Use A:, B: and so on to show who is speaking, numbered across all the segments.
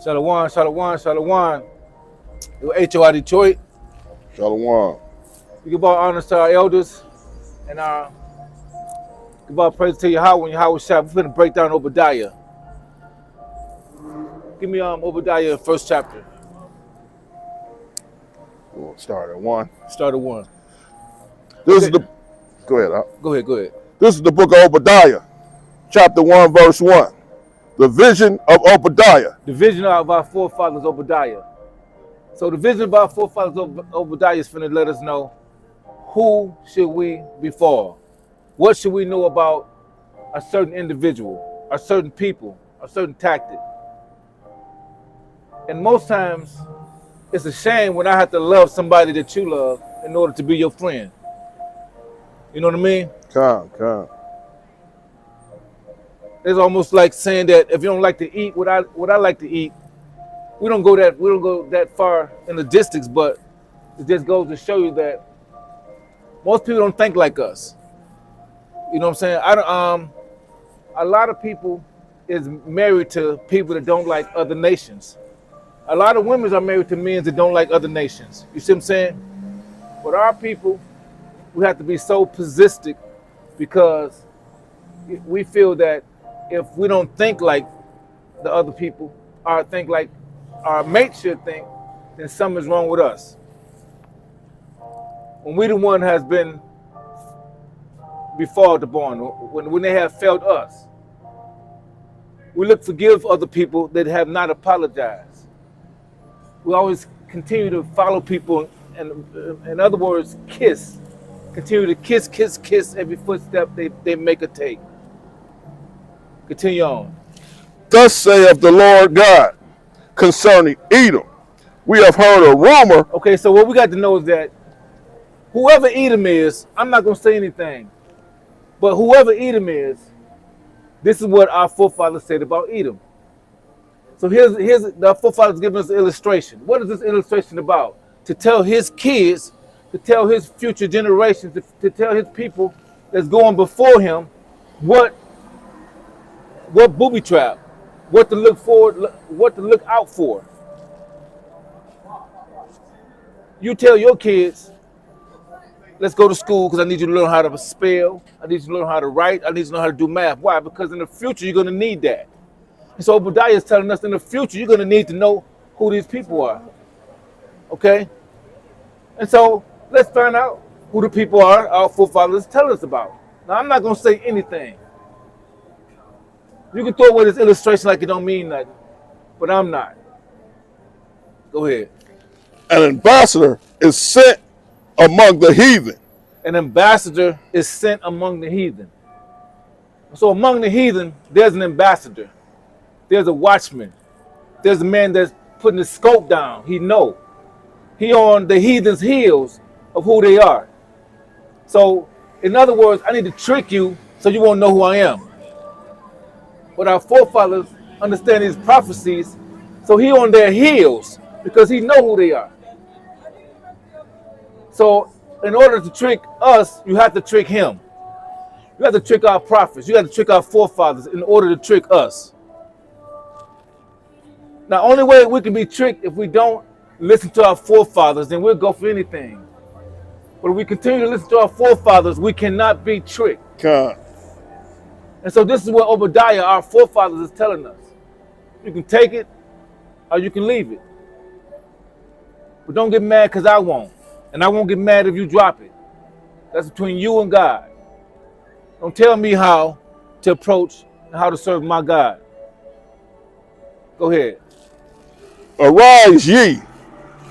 A: Shalom, shalom, shalom. HOI Detroit.
B: Shalom.
A: We give all honors to our elders and give all praise to Yahweh and Yahweh Shah. We're going to break down Obadiah. Give me Obadiah first chapter.
B: We'll start at 1.
A: Start at 1.
B: This is the. Go ahead.
A: Go ahead.
B: This is the book of Obadiah, chapter 1, verse 1. The vision of Obadiah.
A: The vision of our forefathers, Obadiah. So the vision of our forefathers, Obadiah, is going to let us know who should we befall. What should we know about a certain individual, a certain people, a certain tactic. And most times, it's a shame when I have to love somebody that you love in order to be your friend. You know what I mean?
B: Come.
A: It's almost like saying that if you don't like to eat what I like to eat, we don't go that far in logistics, but it just goes to show you that most people don't think like us. You know what I'm saying? A lot of people is married to people that don't like other nations. A lot of women are married to men that don't like other nations. You see what I'm saying? But our people, we have to be so positive because we feel that if we don't think like the other people or think like our mate should think, then something's wrong with us. When we the one has been before the born, when they have failed us, we look to forgive other people that have not apologized. We always continue to follow people and, in other words, kiss. Continue to kiss every footstep they make or take. Continue on.
B: Thus saith the Lord God concerning Edom. We have heard a rumor.
A: Okay, so what we got to know is that whoever Edom is, I'm not going to say anything, but whoever Edom is, this is what our forefathers said about Edom. So here's the forefathers giving us an illustration. What is this illustration about? To tell his kids, to tell his future generations, to tell his people that's going before him what booby trap, what to look for, what to look out for. You tell your kids, let's go to school because I need you to learn how to spell, I need you to learn how to write, I need you to know how to do math. Why? Because in the future you're going to need that. And so Obadiah is telling us in the future you're going to need to know who these people are. Okay? And so let's find out who the people are our forefathers tell us about. Now I'm not going to say anything. You can throw away this illustration like it don't mean nothing, but I'm not. Go ahead.
B: An ambassador is sent among the heathen.
A: An ambassador is sent among the heathen. So among the heathen, there's an ambassador. There's a watchman. There's a man that's putting his scope down. He know. He on the heathen's heels of who they are. So, in other words, I need to trick you so you won't know who I am. But our forefathers understand these prophecies, so he on their heels because he know who they are. So in order to trick us, you have to trick him. You have to trick our prophets. You have to trick our forefathers in order to trick us. Now, only way we can be tricked if we don't listen to our forefathers, then we'll go for anything. But if we continue to listen to our forefathers, we cannot be tricked.
B: Come.
A: And so this is what Obadiah, our forefathers, is telling us. You can take it or you can leave it. But don't get mad because I won't. And I won't get mad if you drop it. That's between you and God. Don't tell me how to approach and how to serve my God. Go ahead.
B: Arise ye,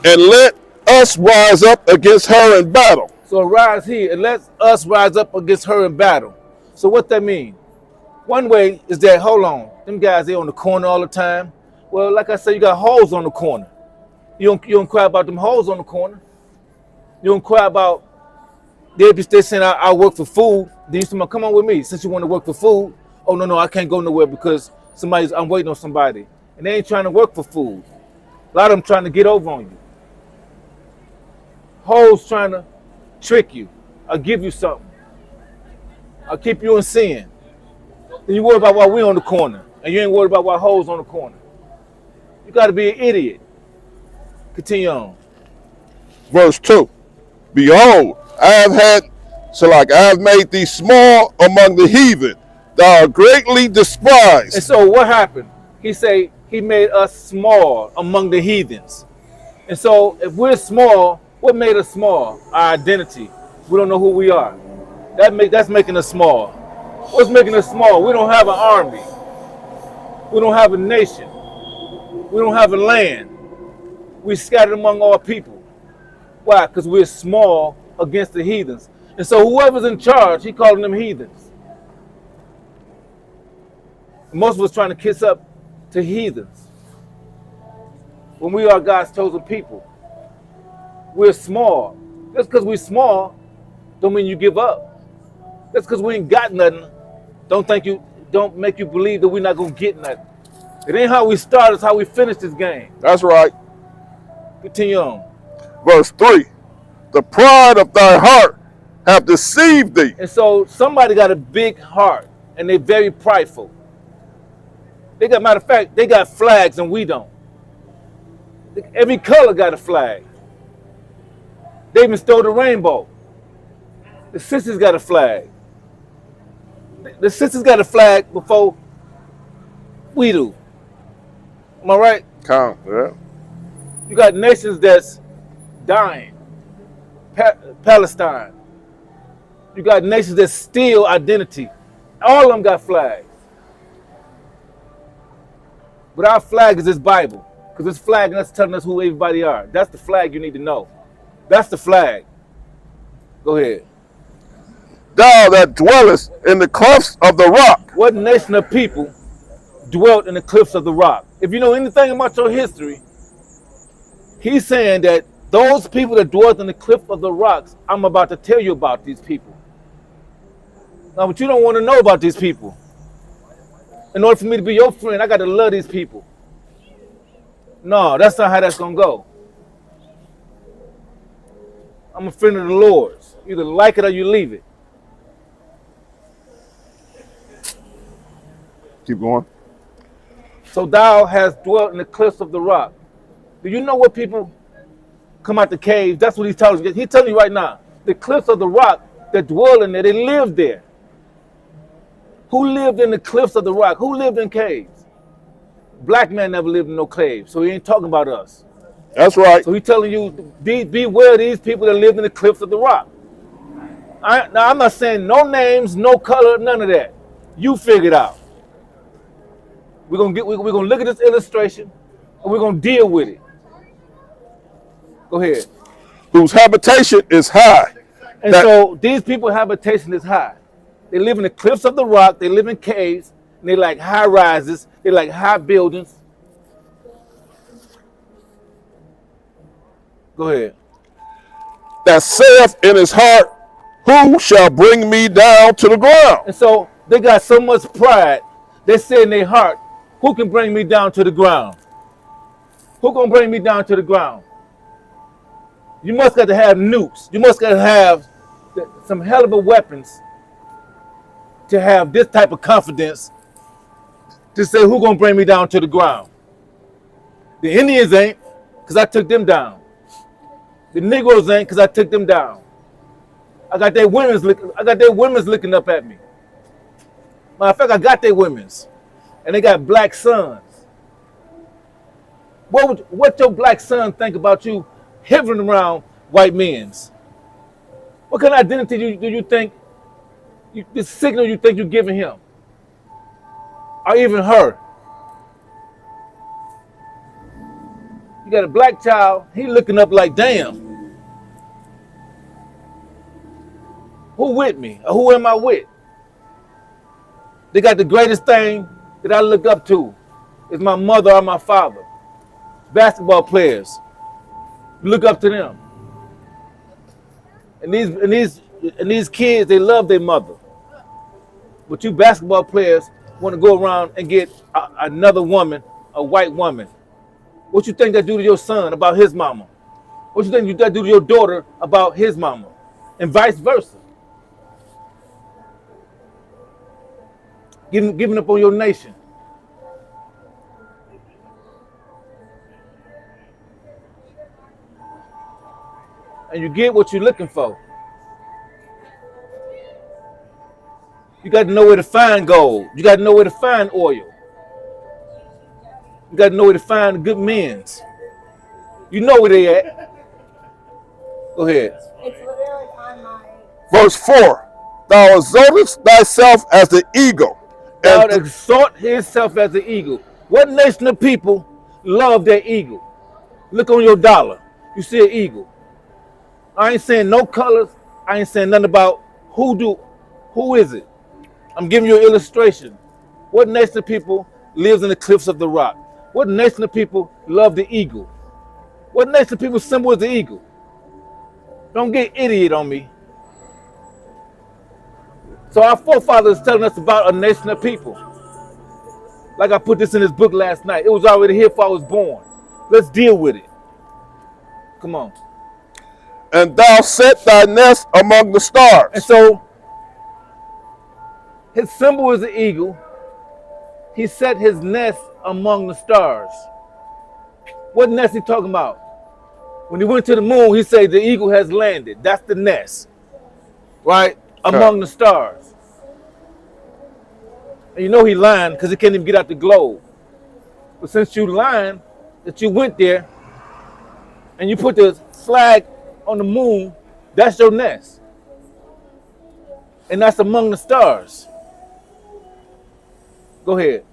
B: and let us rise up against her in battle.
A: So arise here and let us rise up against her in battle. So what that mean? One way is that, hold on, them guys, they on the corner all the time. Well, like I said, you got holes on the corner. You don't cry about them holes on the corner. You don't cry about, they saying I work for food. Then you say, come on with me, since you want to work for food. Oh, no, I can't go nowhere because I'm waiting on somebody. And they ain't trying to work for food. A lot of them trying to get over on you. Hoes trying to trick you. I'll give you something. I'll keep you in sin. Then you worry about why we on the corner. And you ain't worried about why hoes on the corner. You got to be an idiot. Continue on.
B: Verse 2. Behold, I have made thee small among the heathen. Thou art greatly
A: And
B: despised.
A: so what happened? He say he made us small among the heathens. And so if we're small, what made us small? Our identity. We don't know who we are. That's making us small. What's making us small? We don't have an army. We don't have a nation. We don't have a land. We scattered among all people. Why? Because we're small against the heathens. And so whoever's in charge, he calling them heathens. Most of us trying to kiss up to heathens when we are God's chosen people. We're small. Just because we're small don't mean you give up. Just because we ain't got nothing don't make you believe that we're not gonna get nothing. It ain't how we start, it's how we finish this game.
B: That's right.
A: Continue on.
B: Verse 3. The pride of thy heart have deceived thee.
A: And so somebody got a big heart and they're very prideful. Matter of fact, they got flags and we don't. Every color got a flag. They even stole the rainbow. The sisters got a flag. The sisters got a flag before we do. Am I right?
B: Count, yeah.
A: You got nations that's dying. Palestine. You got nations that steal identity. All of them got flags. But our flag is this Bible. Because this flag is telling us who everybody are. That's the flag you need to know. That's the flag. Go ahead.
B: Thou that dwellest in the clefts of the rock.
A: What nation of people dwelt in the cliffs of the rock? If you know anything about your history, he's saying that those people that dwelt in the cliff of the rocks, I'm about to tell you about these people. Now, but you don't want to know about these people. In order for me to be your friend, I got to love these people. No, that's not how that's going to go. I'm a friend of the Lord's. You either like it or you leave it.
B: Keep going.
A: So thou hast dwelt in the cliffs of the rock. Do you know what people come out the cave? That's what he's telling you. He's telling you right now. The cliffs of the rock that dwell in there, they live there. Who lived in the cliffs of the rock? Who lived in caves? Black man never lived in no cave, so he ain't talking about us.
B: That's right.
A: So he's telling you, beware of these people that lived in the cliffs of the rock. Now, I'm not saying no names, no color, none of that. You figure it out. We're gonna look at this illustration and we're gonna deal with it. Go ahead.
B: Whose habitation is high.
A: And so these people's habitation is high. They live in the cliffs of the rock, they live in caves, and they like high rises, they like high buildings. Go ahead.
B: That saith in his heart, who shall bring me down to the ground?
A: And so they got so much pride, they say in their heart, who can bring me down to the ground? Who gonna bring me down to the ground? You must got to have nukes. You must got to have some hell of a weapons to have this type of confidence to say who gonna bring me down to the ground. The Indians ain't, because I took them down. The Negroes ain't, because I took them down. I got their women's looking up at me. Matter of fact, I got their women's. And they got black sons. What your black son think about you hovering around white men's? What kind of identity do you think, the signal you think you're giving him? Or even her? You got a black child, he looking up like, damn. Who with me? Or who am I with? They got the greatest thing that I look up to is my mother or my father. Basketball players. Look up to them. And these kids, they love their mother. But you basketball players want to go around and get another woman, a white woman. What you think that do to your son about his mama? What you think that do to your daughter about his mama? And vice versa. Giving up on your nation. and you get what you're looking for. You got to know where to find gold. You got to know where to find oil. You got to know where to find good men's. You know where they at. Go ahead.
C: It's literally on my.
B: Verse 4. Thou exaltest thyself as the eagle.
A: Thou
B: And
A: exalt himself as an eagle. What nation of people love their eagle? Look on your dollar. You see an eagle. I ain't saying no colors. I ain't saying nothing about who is it? I'm giving you an illustration. What nation of people lives in the cliffs of the rock? What nation of people love the eagle? What nation of people symbol is the eagle? Don't get idiot on me. So our forefathers telling us about a nation of people. Like I put this in this book last night. It was already here before I was born. Let's deal with it. Come on.
B: and thou set thy nest among the stars.
A: And so his symbol is the eagle. He set his nest among the stars. What nest he talking about? When he went to the moon, he said the eagle has landed. That's the nest, right? Among the stars. And you know he lying because he can't even get out the globe. But since you lying that you went there and you put the flag on the moon, that's your nest. And that's among the stars. Go ahead.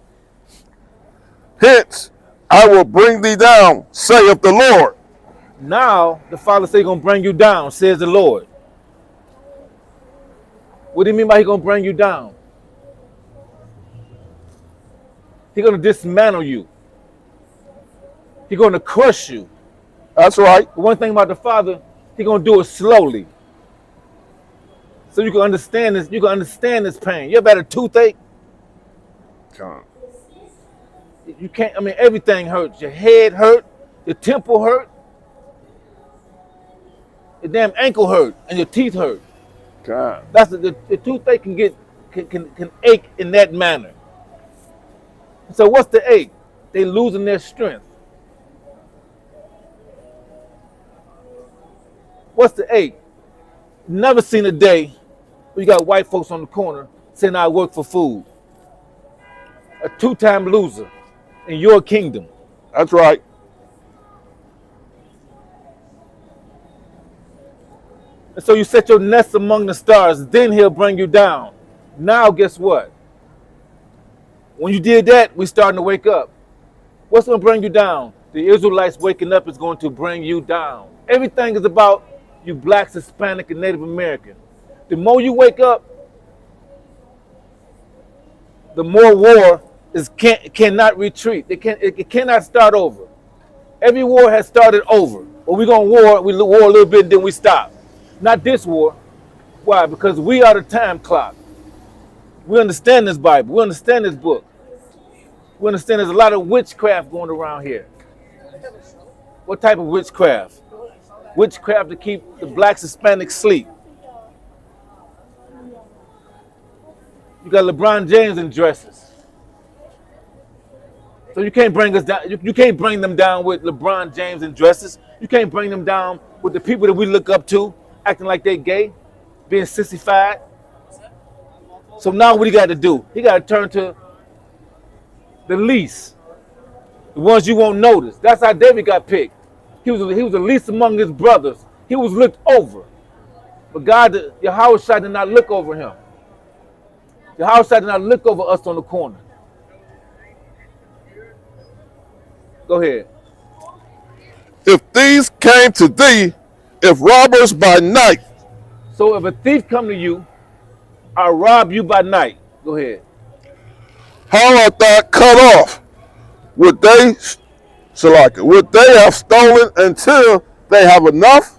B: Hence, I will bring thee down, saith the Lord.
A: Now the Father said he's gonna bring you down, says the Lord. What do you mean by he's gonna bring you down? He's gonna dismantle you. He's gonna crush you.
B: That's right.
A: But one thing about the Father, he's gonna do it slowly. So you can understand this, this pain. You ever had a toothache? You can't, everything hurts. Your head hurt, your temple hurt, your damn ankle hurt, and your teeth hurt.
B: God.
A: That's the toothache can ache in that manner. So what's the ache? They losing their strength. What's the ache? Never seen a day where you got white folks on the corner saying I work for food. A two-time loser in your kingdom.
B: That's right.
A: And so you set your nest among the stars, then he'll bring you down. Now guess what? When you did that, we starting to wake up. What's going to bring you down? The Israelites waking up is going to bring you down. Everything is about you blacks, Hispanic, and Native American. The more you wake up, the more war cannot retreat. It cannot start over. Every war has started over. When we go to war, we war a little bit, then we stop. Not this war. Why? Because we are the time clock. We understand this Bible. We understand this book. We understand there's a lot of witchcraft going around here. What type of witchcraft? Witchcraft to keep the blacks, Hispanics asleep. You got LeBron James in dresses. So you can't bring us down. You can't bring them down with LeBron James in dresses. You can't bring them down with the people that we look up to, acting like they gay, being sissified. So now what he got to do? He got to turn to the least, the ones you won't notice. That's how David got picked. He was the least among his brothers. He was looked over. But God, Yahweh did not look over him. Yahweh did not look over us on the corner. Go ahead.
B: If these came to thee, if robbers by night.
A: So if a thief come to you, I'll rob you by night. Go ahead.
B: How art thou cut off? Would they have stolen until they have enough?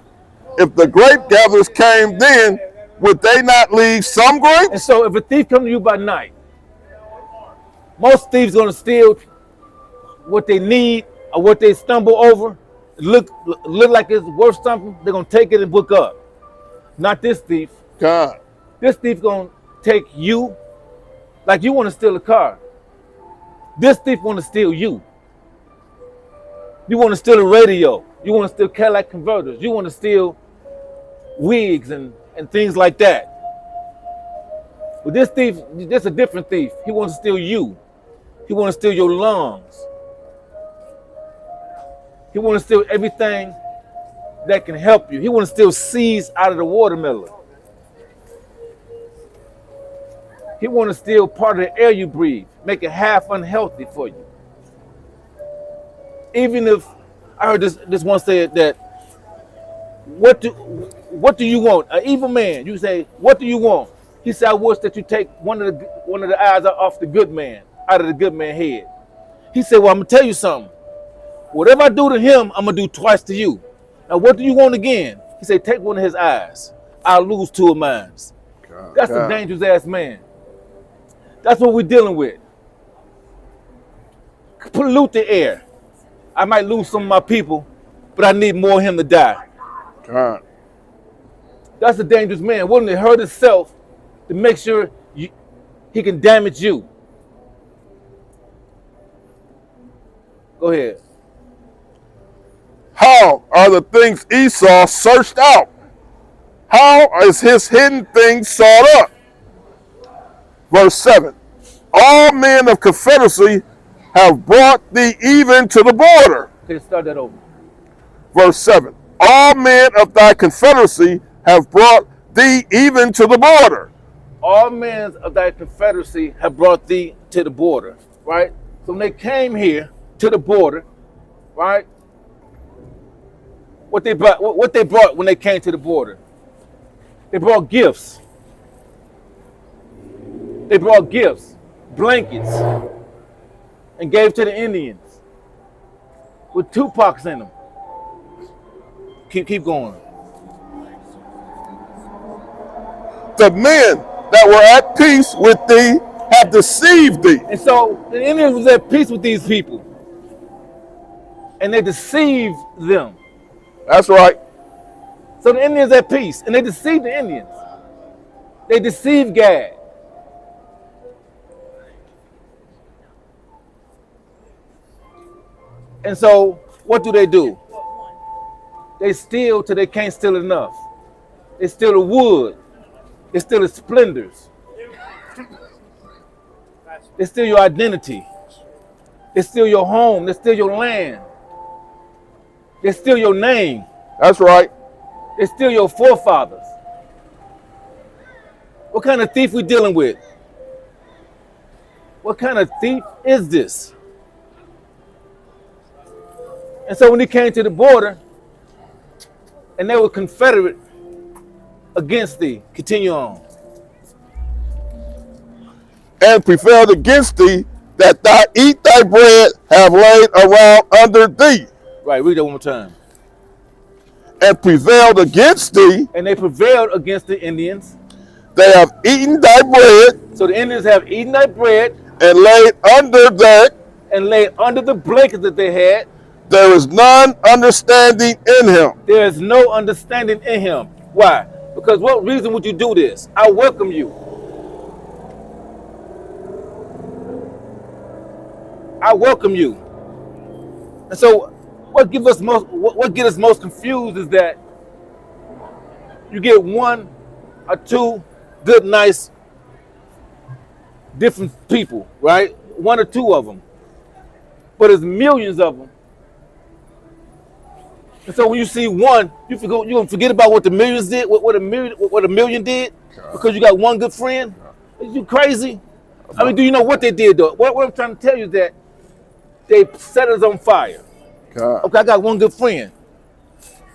B: If the grape gatherers came then, would they not leave some
A: And
B: grapes?
A: so if a thief come to you by night, most thieves gonna steal what they need or what they stumble over. Look like it's worth something. They're gonna take it and book up. Not this thief.
B: God.
A: This thief gonna take you like you want to steal a car. This thief want to steal you. You want to steal a radio. You want to steal Cadillac converters. You want to steal wigs and things like that. But this thief, this a different thief. He wants to steal you. He wants to steal your lungs. He wants to steal everything that can help you. He wants to steal seeds out of the watermelon. He wants to steal part of the air you breathe, make it half unhealthy for you. Even if I heard this one say that, what do you want? An evil man, you say, what do you want? He said, I wish that you take one of the eyes off the good man, out of the good man's head. He said, well, I'm gonna tell you something. Whatever I do to him, I'm gonna do twice to you. Now, what do you want again? He said, take one of his eyes. I'll lose two of mine. That's a dangerous ass man. That's what we're dealing with. Pollute the air. I might lose some of my people, but I need more of him to die.
B: God.
A: That's a dangerous man, willing to hurt himself to make sure he can damage you. Go ahead.
B: How are the things Esau searched out? How is his hidden things sought up? Verse 7. All men of confederacy have brought thee even to the border.
A: Okay, start that over.
B: Verse 7. All men of thy confederacy have brought thee even to the border.
A: All men of thy confederacy have brought thee to the border, right? So when they came here to the border, right? What they brought when they came to the border? They brought gifts. They brought gifts, blankets, and gave to the Indians with Tupacs in them. Keep going.
B: The men that were at peace with thee have deceived thee.
A: And so the Indians was at peace with these people, and they deceived them.
B: That's right.
A: So the Indians at peace, and they deceived the Indians. They deceived Gad. And so what do? They steal till they can't steal enough. They steal the wood. They steal the splendors. They steal your identity. They steal your home. They steal your land. They steal your name.
B: That's right.
A: They steal your forefathers. What kind of thief we dealing with? What kind of thief is this? And so when he came to the border, and they were confederate against thee, continue on.
B: And prevailed against thee, that thou eat thy bread have laid around under thee.
A: Right, read that one more time.
B: And prevailed against thee.
A: And they prevailed against the Indians.
B: They have eaten thy bread.
A: So the Indians have eaten thy bread.
B: And laid under that.
A: And laid under the blankets that they had.
B: There is none understanding in him.
A: There is no understanding in him. Why? Because what reason would you do this? I welcome you. I welcome you. And so what gets us most confused is that you get one or two good, nice, different people, right? One or two of them. But there's millions of them. And so when you see one, you're gonna forget about what the millions did, what a million did, because you got one good friend. Are you crazy? I mean, do you know what they did though? What I'm trying to tell you is that they set us on fire.
B: God.
A: Okay, I got one good friend.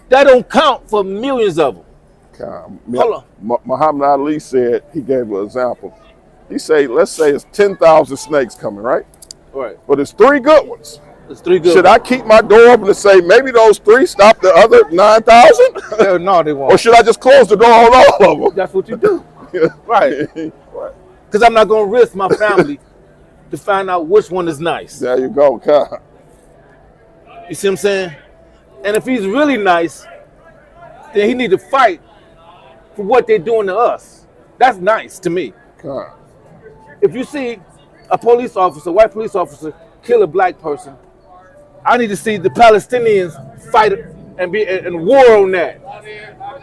A: That don't count for millions of them.
B: God.
A: Hold on.
B: Muhammad Ali said, he gave an example. He said, let's say it's 10,000 snakes coming, right?
A: Right.
B: But it's 3 good ones.
A: It's 3 good
B: Should
A: ones.
B: I keep my door open and say maybe those 3 stop the other 9,000?
A: No, they won't.
B: Or should I just close the door on all of them?
A: That's what you do. Right. Because I'm not going to risk my family to find out which one is nice.
B: There you go, God.
A: You see what I'm saying? And if he's really nice, then he need to fight for what they're doing to us. That's nice to me.
B: God.
A: If you see a police officer, white police officer, kill a black person, I need to see the Palestinians fight and war on that.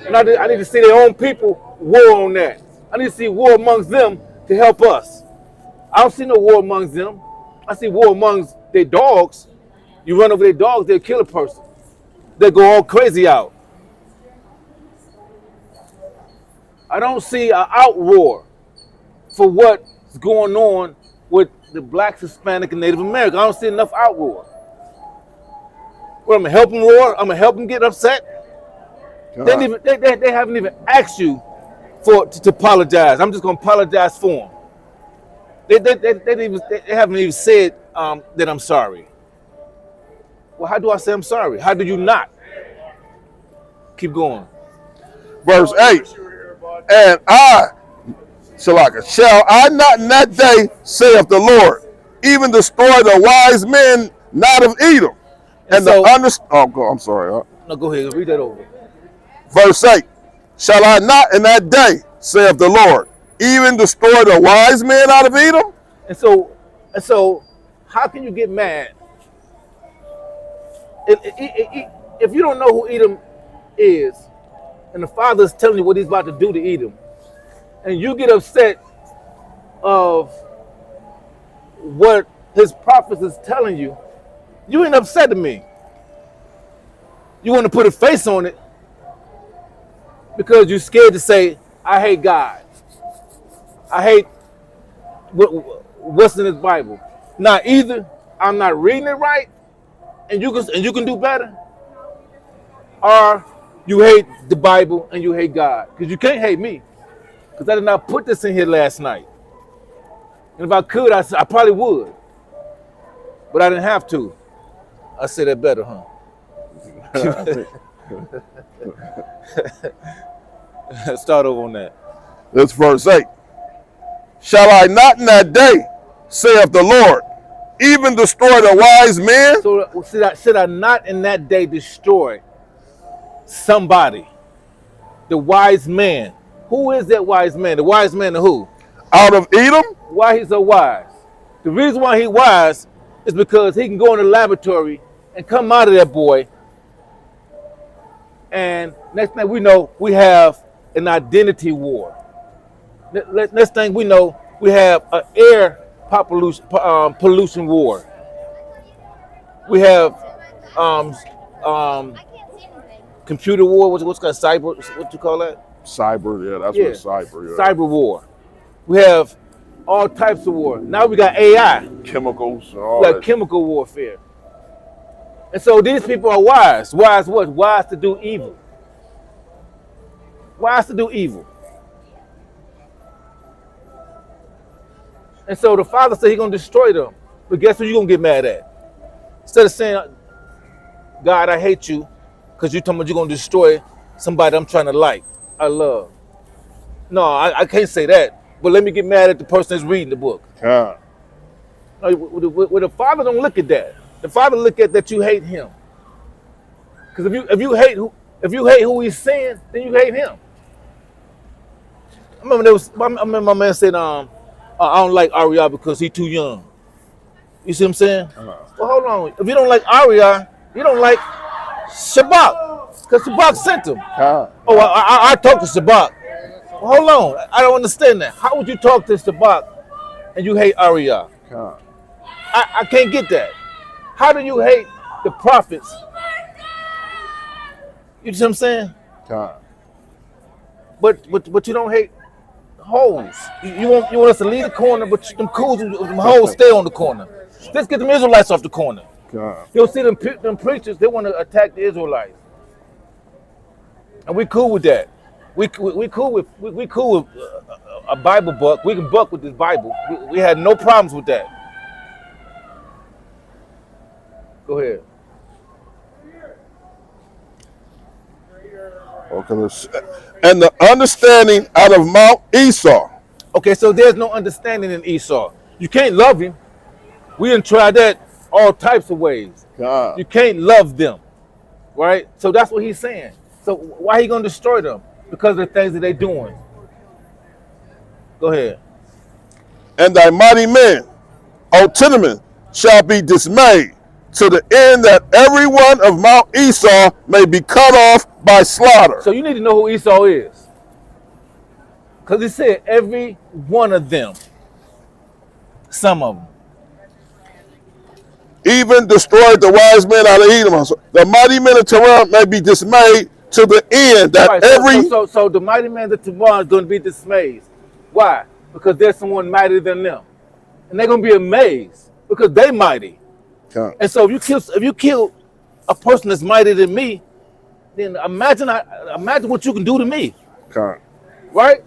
A: And I need to see their own people war on that. I need to see war amongst them to help us. I don't see no war amongst them. I see war amongst their dogs. You run over their dogs, they'll kill a person. They go all crazy out. I don't see an outroar for what's going on with the blacks, Hispanic, and Native American. I don't see enough outroar. Well, I'm gonna help them roar. I'm gonna help them get upset. They haven't even asked you to apologize. I'm just gonna apologize for them. They haven't even said that I'm sorry. Well, how do I say I'm sorry? How do you not? Keep going.
B: Verse 8. And shall I not in that day, saith the Lord, even destroy the wise men not of Edom, and so, I'm sorry.
A: No, go ahead. Read that over.
B: Verse 8. Shall I not in that day, saith the Lord, even destroy the wise men out of Edom?
A: And so, how can you get mad if you don't know who Edom is, and the Father is telling you what He's about to do to Edom, and you get upset of what His prophets is telling you? You ain't upset at me. You want to put a face on it because you're scared to say, I hate God. I hate what's in His Bible. Now, either I'm not reading it right, and you can do better, or you hate the Bible and you hate God. Because you can't hate me, because I did not put this in here last night. And if I could, I probably would, but I didn't have to. I said that better, huh? Start over on that.
B: That's verse 8. Shall I not in that day, saith the Lord, even destroy the wise men?
A: So should I not in that day destroy somebody? The wise man. Who is that wise man? The wise man of who?
B: Out of Edom?
A: Why he's so wise? The reason why he's wise is because he can go in the laboratory and come out of that boy. And next thing we know, we have an identity war. Next thing we know, we have an air pollution war. We have computer war. What's called cyber? What you call that?
B: Cyber. Yeah, that's what cyber. Yeah.
A: Cyber war. We have all types of war. Now we got AI.
B: Chemicals.
A: We got chemical warfare. And so these people are wise. Wise what? Wise to do evil. Wise to do evil. And so the Father said He's going to destroy them. But guess who you're going to get mad at? Instead of saying, God, I hate you, because you're talking about you're going to destroy somebody I'm trying to I love. No, I can't say that. But let me get mad at the person that's reading the book.
B: Yeah.
A: No, well, the Father don't look at that. The Father look at that you hate Him. Because if you hate who He's saying, then you hate Him. I remember my man said, I don't like Arya because he's too young. You see what I'm saying? Well, hold on. If you don't like Arya, you don't like Shabbat, because Shabbat sent him. I talked to Shabbat. Well, hold on. I don't understand that. How would you talk to Shabbat and you hate Arya? I can't get that. How do you hate the prophets? You see what I'm saying? But you don't hate hoes. You want us to leave the corner, but them hoes stay on the corner. Let's get them Israelites off the corner. You'll see them preachers, they want to attack the Israelites. And we cool with that. We cool with a Bible book. We can buck with this Bible. We had no problems with that. Go ahead.
B: Okay. And the understanding out of Mount Esau.
A: Okay, so there's no understanding in Esau. You can't love him. We done tried that all types of ways. You can't love them, right? So that's what he's saying. So why he gonna destroy them? Because of the things that they're doing. Go ahead. And
B: thy mighty men, O Tidman, shall be dismayed to the end that every one of Mount Esau may be cut off by slaughter.
A: So you need to know who Esau is. Because he said every one of them. Some of them.
B: Even destroyed the wise men out of Edom. So the mighty men of Terah may be dismayed to the end that
A: right, so the mighty men of Terah is going to be dismayed. Why? Because there's someone mightier than them. And they're going to be amazed because they mighty.
B: Okay.
A: And so if you kill a person that's mightier than me, then imagine what you can do to me.
B: Okay.
A: Right?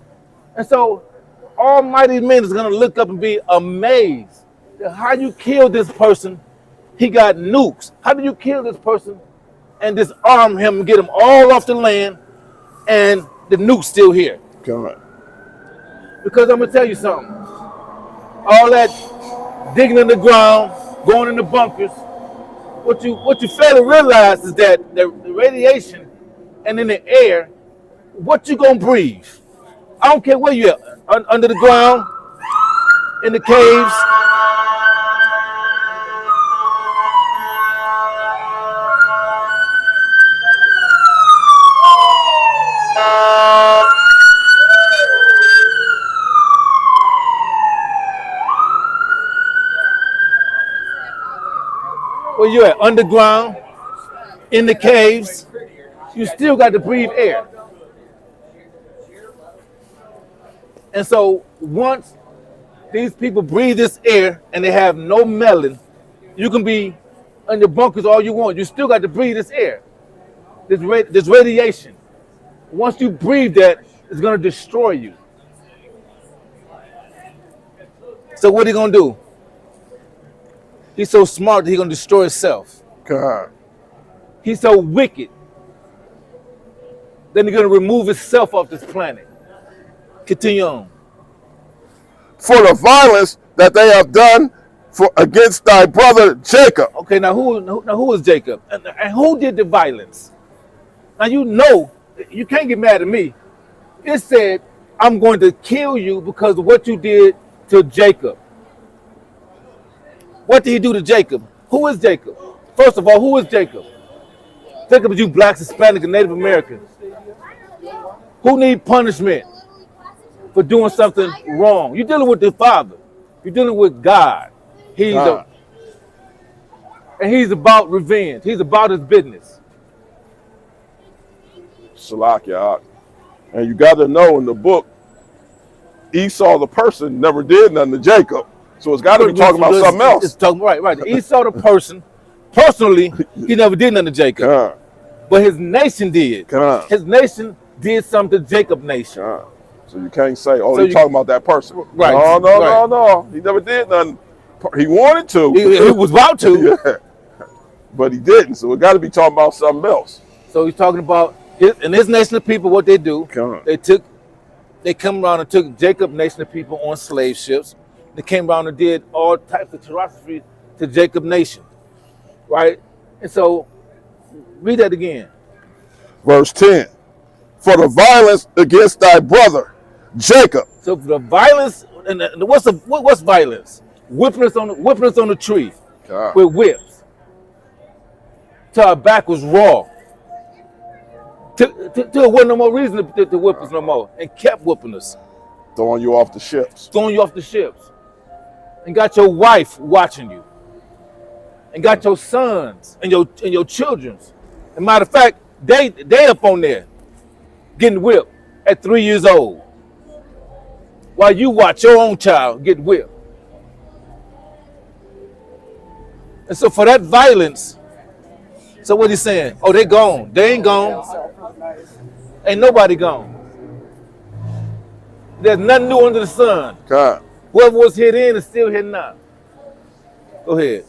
A: And so almighty men is going to look up and be amazed. How you kill this person? He got nukes. How do you kill this person and disarm him and get him all off the land and the nuke's still here?
B: Okay.
A: Because I'm going to tell you something. All that digging in the ground, going in the bunkers, what you fail to realize is that the radiation and in the air, what you going to breathe? I don't care where you at, under the ground, in the caves. Where you at, underground, in the caves, you still got to breathe air. And so once these people breathe this air and they have no melon, you can be in your bunkers all you want. You still got to breathe this air, this radiation. Once you breathe that, it's going to destroy you. So what are you going to do? He's so smart that he's going to destroy himself.
B: God.
A: He's so wicked. Then he's going to remove himself off this planet. Continue on.
B: For the violence that they have done against thy brother Jacob.
A: Okay, now who is Jacob? And who did the violence? Now you know, you can't get mad at me. It said, I'm going to kill you because of what you did to Jacob. What did he do to Jacob? Who is Jacob? First of all, who is Jacob? Jacob is you blacks, Hispanic, and Native Americans. Who need punishment for doing something wrong? You're dealing with the Father. You're dealing with God. And he's about revenge. He's about his business.
B: Salakia. And you got to know in the book, Esau the person never did nothing to Jacob. So it's got to be talking about something else.
A: It's talking, right. Esau the person, personally, he never did nothing to Jacob. But his nation did. His nation did something to Jacob's nation.
B: So you can't say, oh, you're talking about that person.
A: Right.
B: No. He never did nothing. He wanted to.
A: He was about to.
B: Yeah. But he didn't. So it got to be talking about something else.
A: So he's talking about his nation of people, what they do. They come around and took Jacob's nation of people on slave ships. They came around and did all types of atrocities to Jacob's nation. Right? And so, read that again.
B: Verse 10. For the violence against thy brother, Jacob.
A: So for the violence, and what's violence? Whipping us on the tree with whips. Till our back was raw. Till there wasn't no more reason to whip us no more. And kept whipping us.
B: Throwing you off the ships.
A: And got your wife watching you. And got your sons and your children's. And matter of fact, they up on there getting whipped at 3 years old. While you watch your own child get whipped. And so for that violence, so what he's saying? Oh, they gone. They ain't gone. Ain't nobody gone. There's nothing new under the sun.
B: God.
A: Whoever was here then is still here now. Go ahead.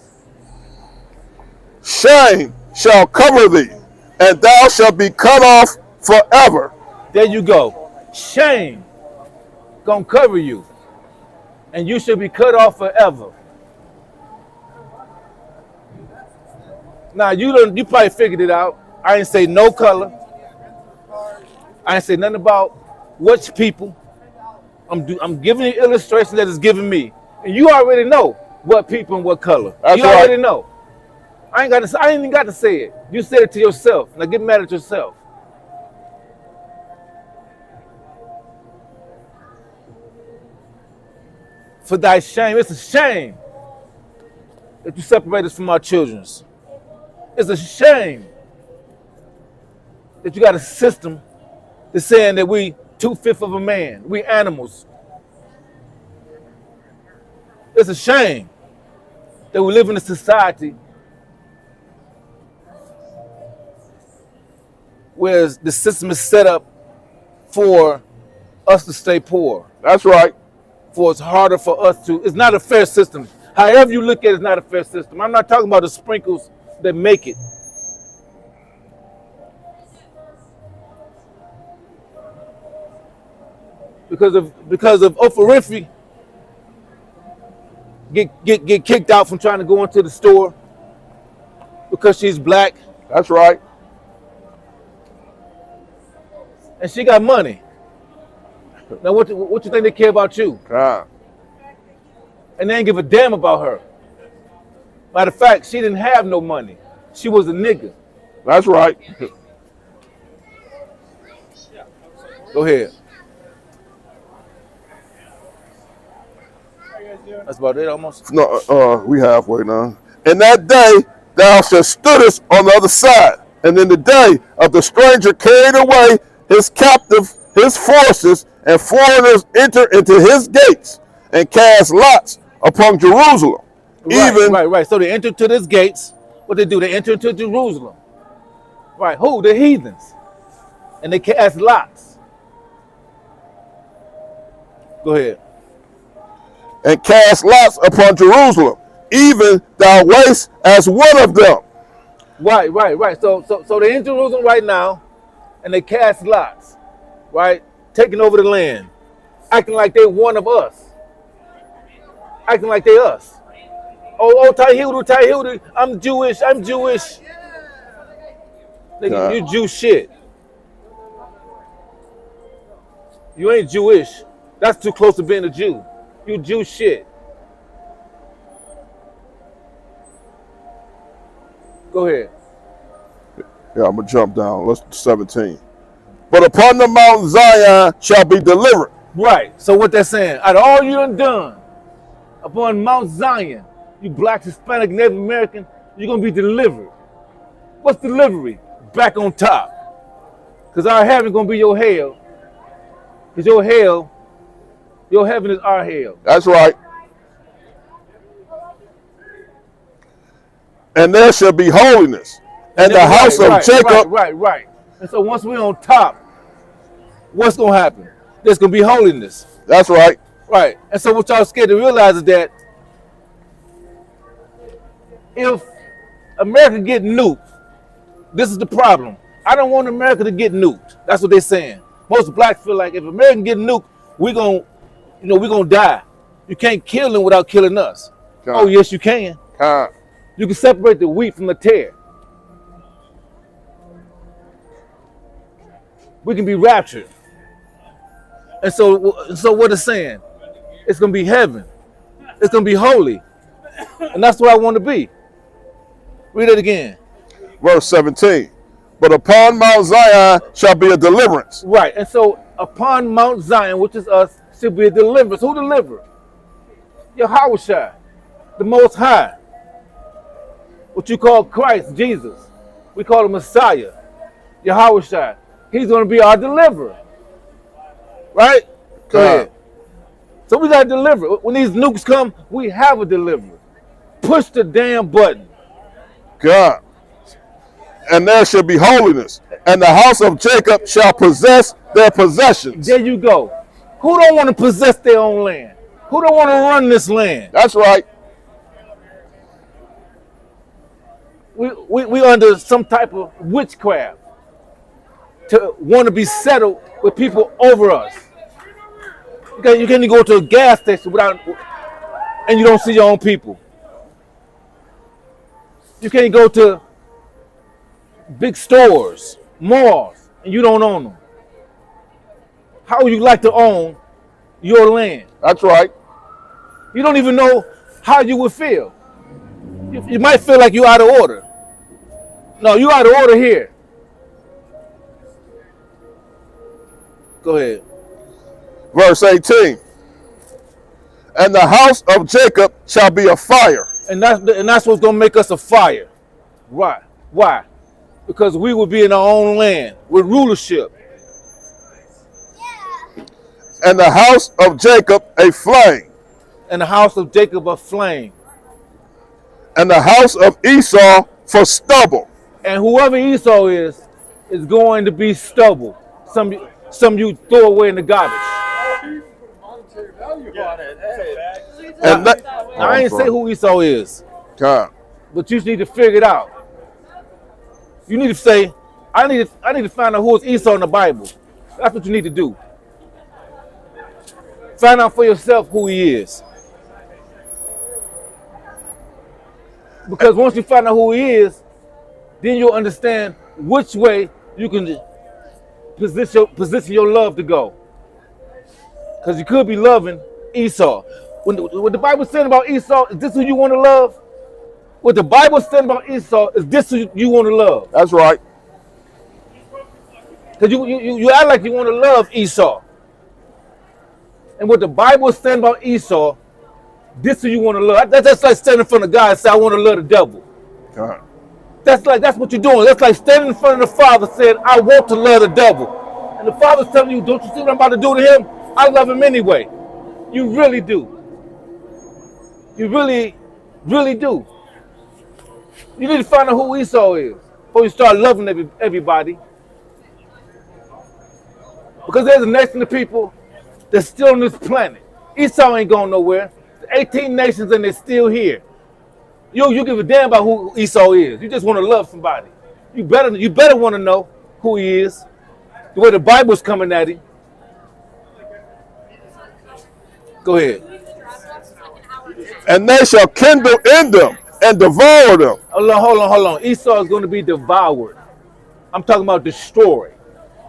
B: Shame shall cover thee, and thou shalt be cut off forever.
A: There you go. Shame gonna cover you, and you should be cut off forever. Now you probably figured it out. I ain't say no color. I ain't say nothing about which people. I'm giving you illustration that is giving me, and you already know what people and what color.
B: That's
A: you
B: right.
A: already know. I ain't even got to say it. You said it to yourself. Now get mad at yourself. For thy shame, it's a shame that you separate us from our children. It's a shame that you got a system that's saying that we 2/5 of a man. We animals. It's a shame that we live in a society where the system is set up for us to stay poor.
B: That's right.
A: For it's harder for us to. It's not a fair system. However you look at it, it's not a fair system. I'm not talking about the sprinkles that make it. Because of Oprah get kicked out from trying to go into the store because she's black
B: That's right.
A: and she got money. Now what you think they care about you?
B: God.
A: And they ain't give a damn about her. Matter of fact, she didn't have no money. She was a nigga.
B: That's right.
A: Go ahead. That's about it almost.
B: No, we halfway now. In that day thou stoodest on the other side, and in the day of the stranger carried away his captive, his forces, and foreigners enter into his gates, and cast lots upon Jerusalem.
A: Right. So they enter to his gates. What they do? They enter into Jerusalem. Right. Who? The heathens. And they cast lots. Go ahead.
B: And cast lots upon Jerusalem, even thou wast as one of them.
A: Right. So they're in Jerusalem right now, and they cast lots, right? Taking over the land, acting like they one of us, acting like they us. Oh, Tahildu, I'm Jewish. Nigga, you Jew shit. You ain't Jewish. That's too close to being a Jew. You Jew shit. Go ahead.
B: Yeah, I'm going to jump down. Let's 17. But upon the Mount Zion shall be delivered.
A: Right. So what they're saying, out of all you done, upon Mount Zion, you black, Hispanic, Native American, you're going to be delivered. What's delivery? Back on top. Because our heaven going to be your hell. Because your heaven is our hell.
B: That's right. And there shall be holiness. And the house of Jacob.
A: Right. And so once we're on top, what's going to happen? There's going to be holiness.
B: That's right.
A: Right. And so what y'all scared to realize is that if America get nuked, this is the problem. I don't want America to get nuked. That's what they're saying. Most blacks feel like if America get nuked, we're going to die. You can't kill them without killing us. Oh, yes, you can. You can separate the wheat from the tare. We can be raptured. And so what it's saying, it's going to be heaven. It's going to be holy. And that's what I want to be. Read it again.
B: Verse 17. But upon Mount Zion shall be a deliverance.
A: Right. And so upon Mount Zion, which is us, shall be a deliverance. Who delivered? Yahushua, the Most High. What you call Christ, Jesus. We call him Messiah. Yahushua. He's going to be our deliverer. Right? Go ahead. So we got to deliver. When these nukes come, we have a deliverer. Push the damn button.
B: God. And there shall be holiness. And the house of Jacob shall possess their possessions.
A: There you go. Who don't want to possess their own land? Who don't want to run this land?
B: That's right.
A: We under some type of witchcraft to want to be settled with people over us. You can't go to a gas station and you don't see your own people. You can't go to big stores, malls, and you don't own them. How would you like to own your land?
B: That's right.
A: You don't even know how you would feel. You might feel like you're out of order. No, you're out of order here. Go ahead.
B: Verse 18. And the house of Jacob shall be a fire.
A: And that's what's gonna make us a fire. Right. Why? Because we will be in our own land with rulership.
B: And the house of Jacob a flame.
A: And the house of Jacob a flame.
B: And the house of Esau for stubble.
A: And whoever Esau is going to be stubble. Some you throw away in the garbage.
B: And
A: I ain't say who Esau is.
B: God.
A: But you need to figure it out. You need to say, I need to find out who is Esau in the Bible. That's what you need to do. Find out for yourself who he is. Because once you find out who he is, then you'll understand which way you can position your love to go. Because you could be loving Esau. When the Bible said about Esau, is this who you want to love? What the Bible said about Esau, is this who you want to love?
B: That's right.
A: Because you act like you want to love Esau. And what the Bible said about Esau, this is who you want to love. That's just like standing in front of God and say, I want to love the devil.
B: God.
A: That's what you're doing. That's like standing in front of the Father saying, I want to love the devil. And the Father's telling you, don't you see what I'm about to do to him? I love him anyway. You really do. You really, really do. You need to find out who Esau is before you start loving everybody. Because there's a nation of people that's still on this planet. Esau ain't going nowhere. 18 nations and they're still here. You give a damn about who Esau is. You just want to love somebody. You better want to know who he is. The way the Bible's coming at him. Go ahead.
B: And they shall kindle in them and devour them.
A: Hold on. Esau is going to be devoured. I'm talking about destroyed.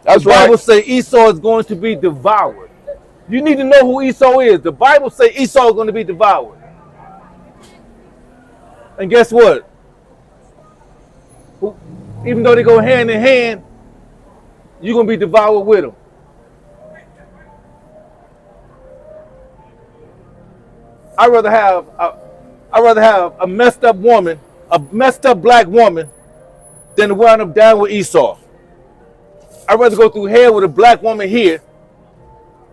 B: That's
A: the
B: right.
A: Bible say Esau is going to be devoured. You need to know who Esau is. The Bible say Esau is going to be devoured. And guess what? Even though they go hand in hand, you're going to be devoured with them. I'd rather have a messed up woman, a messed up black woman, than to wind up down with Esau. I'd rather go through hell with a black woman here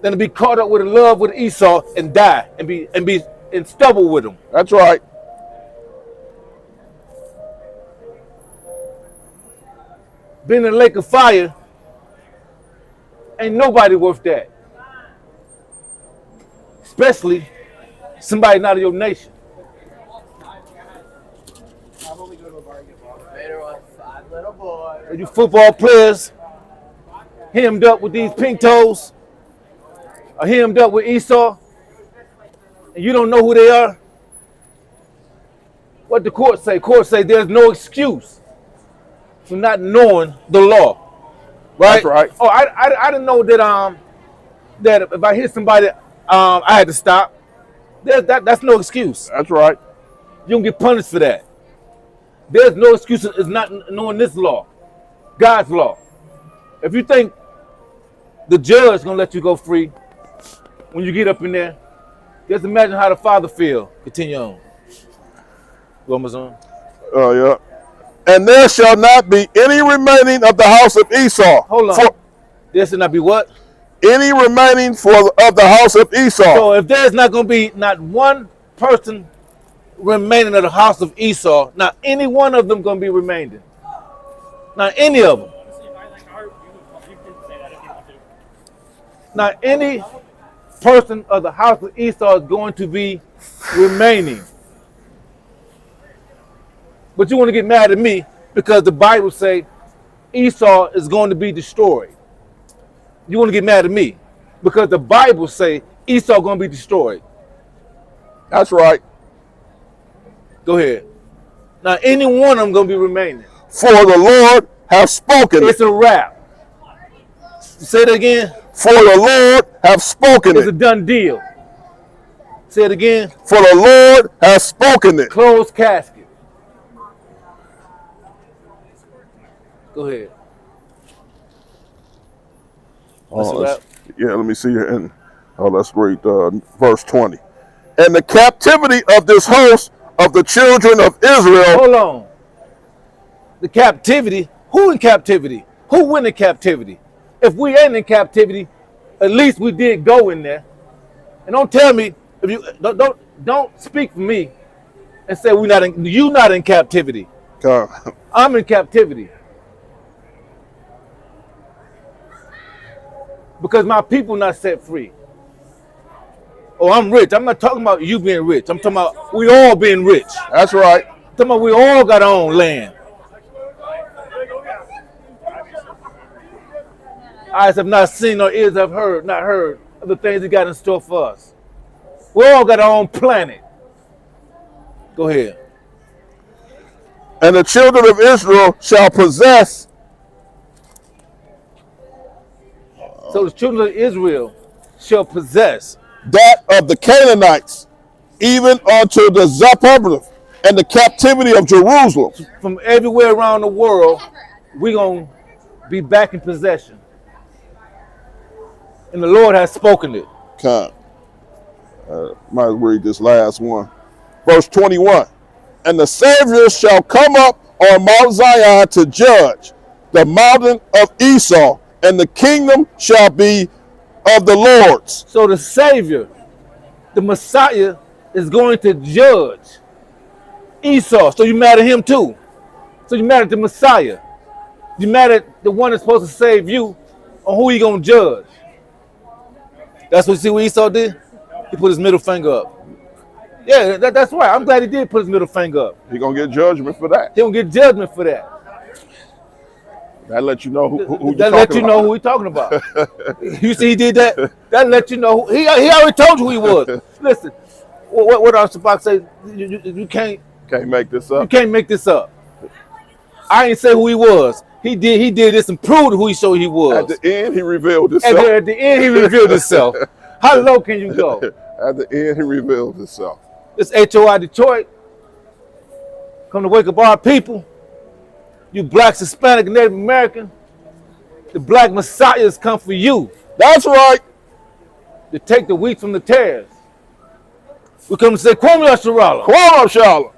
A: than to be caught up with a love with Esau and die and be in stubble with him.
B: That's right.
A: Being in a lake of fire, ain't nobody worth that. Especially somebody not of your nation. You football players hemmed up with these pink toes, or hemmed up with Esau, and you don't know who they are. What the court say? Court say there's no excuse for not knowing the law. Right?
B: That's right.
A: Oh, I didn't know that if I hit somebody, I had to stop. That's no excuse.
B: That's right.
A: You don't get punished for that. There's no excuse. It's not knowing this law, God's law. If you think the judge is gonna let you go free when you get up in there, just imagine how the Father feel. Continue on. Amazon.
B: Oh yeah. And there shall not be any remaining of the house of Esau.
A: Hold on. There shall not be what?
B: Any remaining of the house of Esau.
A: So if there's not going to be not one person remaining of the house of Esau, not any one of them going to be remaining. Not any of them. Not any person of the house of Esau is going to be remaining. But you want to get mad at me because the Bible say Esau is going to be destroyed. You want to get mad at me because the Bible say Esau going to be destroyed.
B: That's right.
A: Go ahead. Now, any one of them going to be remaining.
B: For the Lord hath spoken
A: It's a wrap. Say it again.
B: For the Lord hath spoken
A: It's a done deal. Say it again.
B: For the Lord hath spoken it.
A: Closed casket. Go ahead. That's
B: Oh,
A: what
B: let me see here. Let's read verse 20. And the captivity of this host of the children of Israel.
A: Hold on. The captivity. Who in captivity? Who went in captivity? If we ain't in captivity, at least we did go in there. And don't tell me if you don't speak for me and say you not in captivity. I'm in captivity. Because my people not set free. Oh, I'm rich. I'm not talking about you being rich. I'm talking about we all being rich.
B: That's right.
A: I'm talking about we all got our own land. Eyes have not seen nor ears have not heard of the things He got in store for us. We all got our own planet. Go ahead.
B: And the children of Israel shall possess.
A: So the children of Israel shall possess
B: that of the Canaanites, even unto the Zapharvath and the captivity of Jerusalem.
A: From everywhere around the world, we're going to be back in possession. And the Lord has spoken it.
B: Might read this last one. Verse 21. And the Savior shall come up on Mount Zion to judge the mountain of Esau, and the kingdom shall be of the Lord's.
A: So the Savior, the Messiah, is going to judge Esau. So you mad at him too. So you mad at the Messiah. You mad at the one that's supposed to save you on who He going to judge. That's what you see what Esau did? He put his middle finger up. Yeah, that's right. I'm glad he did put his middle finger up.
B: He going to get judgment for that.
A: He going to get judgment for that.
B: That let you know who
A: that let you know who he talking about. You see he did that? That let you know. He already told you who he was. Listen, what our Shabbat say, you can't
B: make this up.
A: You can't make this up. I ain't say who he was. He did this and proved who he showed he was.
B: At the end, he revealed himself.
A: At the end, he revealed himself. How low can you go?
B: At the end, he revealed himself.
A: It's HOI Detroit. Come to wake up our people. You blacks, Hispanic, and Native American. The black messiahs come for you.
B: That's right.
A: To take the wheat from the tares. We come to say, Kwame Asharala.
B: Kwame Asharala.